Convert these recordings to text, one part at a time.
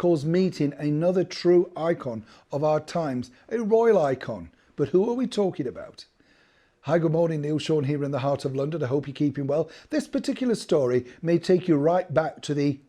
course, meeting another true icon of our times, a royal icon. But who are we talking about? Hi, good morning, Neil Sean here in the heart of London. I hope you're keeping well. This particular story may take you right back to the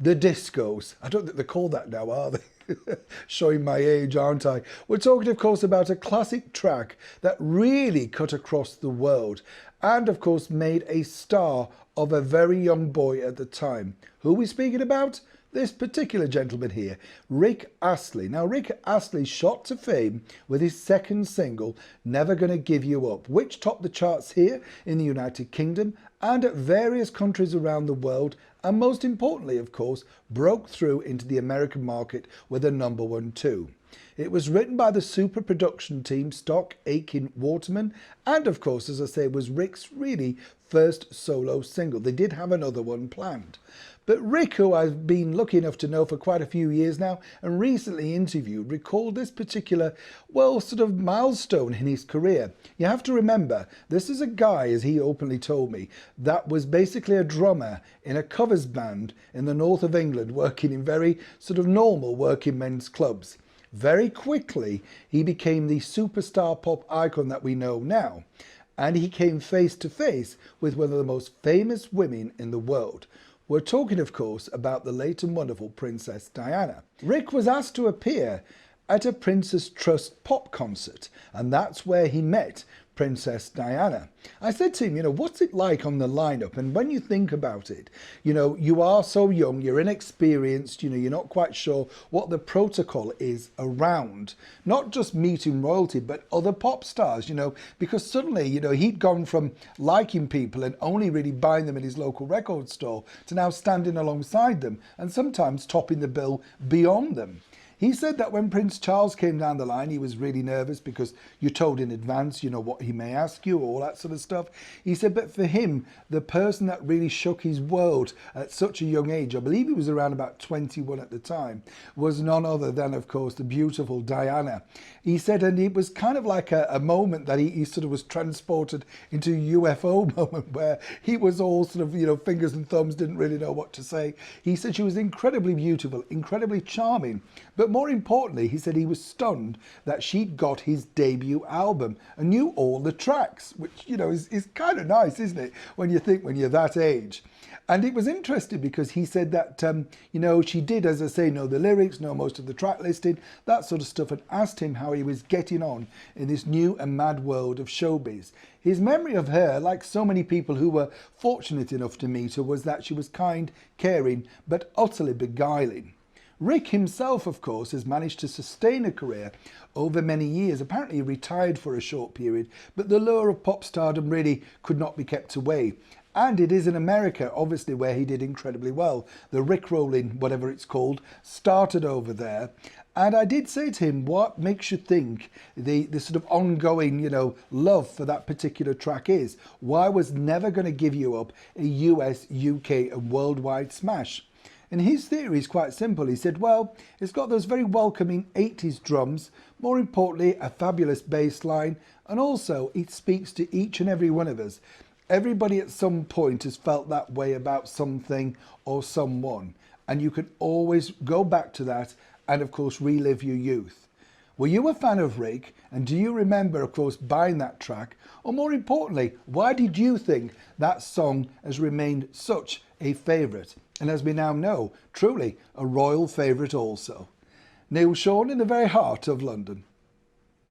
discos. I don't think they're called that now, are they? Showing my age, aren't I? We're talking, of course, about a classic track that really cut across the world and, of course, made a star of a very young boy at the time. Who are we speaking about? This particular gentleman here, Rick Astley. Now, Rick Astley shot to fame with his second single, Never Gonna Give You Up, which topped the charts here in the United Kingdom and at various countries around the world, and most importantly, of course, broke through into the American market with a #1 too. It was written by the super production team Stock Aitken Waterman, and of course, as I say, was Rick's really first solo single. They did have another one planned. But Rick, who I've been lucky enough to know for quite a few years now and recently interviewed, recalled this particular, sort of milestone in his career. You have to remember, this is a guy, as he openly told me, that was basically a drummer in a covers band in the north of England, working in very sort of normal working men's clubs. Very quickly, he became the superstar pop icon that we know now. And he came face to face with one of the most famous women in the world. We're talking, of course, about the late and wonderful Princess Diana. Rick was asked to appear at a Prince's Trust pop concert, and that's where he met Princess Diana. I said to him, what's it like on the lineup? And when you think about it, you are so young, you're inexperienced, you're not quite sure what the protocol is around, not just meeting royalty, but other pop stars, because suddenly, he'd gone from liking people and only really buying them in his local record store to now standing alongside them and sometimes topping the bill beyond them. He said that when Prince Charles came down the line, he was really nervous because you're told in advance, what he may ask you, all that sort of stuff. He said, but for him, the person that really shook his world at such a young age, I believe he was around about 21 at the time, was none other than, of course, the beautiful Diana. He said, and it was kind of like a moment that he sort of was transported into a UFO moment where he was all sort of, fingers and thumbs, didn't really know what to say. He said she was incredibly beautiful, incredibly charming, but more importantly, he said he was stunned that she'd got his debut album and knew all the tracks, which, is kind of nice, isn't it, when you're that age. And it was interesting because he said that, she did, as I say, know the lyrics, know most of the track listing, that sort of stuff, and asked him how he was getting on in this new and mad world of showbiz. His memory of her, like so many people who were fortunate enough to meet her, was that she was kind, caring, but utterly beguiling. Rick himself, of course, has managed to sustain a career over many years. Apparently he retired for a short period, but the lure of pop stardom really could not be kept away. And it is in America, obviously, where he did incredibly well. The Rickrolling, whatever it's called, started over there. And I did say to him, what makes you think the sort of ongoing, love for that particular track is? Why was Never Gonna Give You Up a US, UK and worldwide smash? And his theory is quite simple. He said, it's got those very welcoming 80s drums, more importantly, a fabulous bass line, and also it speaks to each and every one of us. Everybody at some point has felt that way about something or someone, and you can always go back to that and, of course, relive your youth. Were you a fan of Rick, and do you remember, of course, buying that track? Or more importantly, why did you think that song has remained such a favourite? And as we now know, truly a royal favourite also. Neil Sean in the very heart of London.